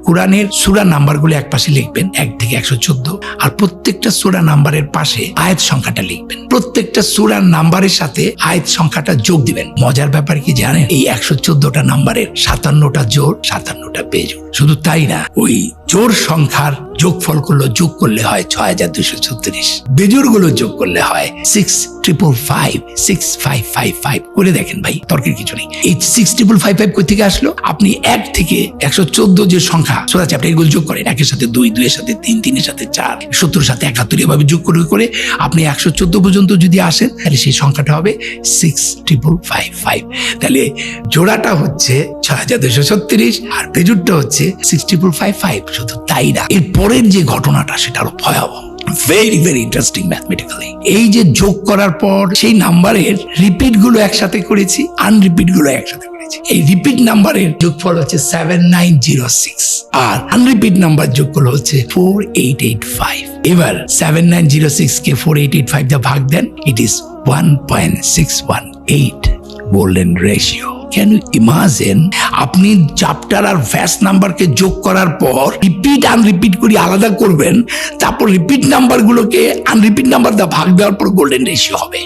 কোরআনের সূরা নাম্বারগুলো এক পাশে লিখবেন 1 থেকে 114, আর প্রত্যেকটা সূরা নাম্বারের পাশে আয়াত সংখ্যাটা লিখবেন। প্রত্যেকটা সূরার নাম্বারের সাথে আয়াত সংখ্যাটা যোগ দিবেন। মজার ব্যাপার কি জানেন, এই 114টা নাম্বারের 57টা জোড়, 57টা বেজোড়। শুধু তাই না, ওই জোড় সংখ্যার যোগফল যোগ করলে হয় 6236, বেজোড় গুলো যোগ করলে হয় 6555, 6555। করে দেখেন ভাই, তর্কের কিছু নেই। এই 6555 কই থেকে আসলো? আপনি 1 থেকে 114 যে সংখ্যা সূরা আছে, আপনি এগুলো যোগ করেন। 1-এর সাথে 2, 2-এর সাথে 3, 3-এর সাথে 4, 70-এর সাথে 71, এভাবে যোগ করে আপনি 114 পর্যন্ত যদি আসেন, তাহলে সেই সংখ্যাটা হবে 6555। তাহলে জোড়াটা হচ্ছে 6236 আর বেজোড়টা হচ্ছে 6555। শুধু তাই না, এর পরের যে ঘটনাটা সেটা আরো ভয়াবহ। Very very interesting mathematically. এই যে যোগ করার পর সেই নাম্বারের রিপিট গুলো একসাথে করেছি, আনরিপিট গুলো একসাথে করেছি। এই রিপিট নাম্বারের যোগফল হচ্ছে 7906 আর আনরিপিট নাম্বার যোগফল হচ্ছে 4885। এবার 7906 কে 4885 দিয়ে ভাগ দেন, it is 1.618 golden ratio. Can you imagine? আপনি চ্যাপ্টার আর ভ্যাস নাম্বারকে যোগ করার পর রিপিট আনরিপিট করে আলাদা করবেন, তারপর রিপিট নাম্বারগুলোকে আনরিপিট নাম্বার দিয়ে ভাগ দেওয়ার পর গোল্ডেন রেশিও হবে।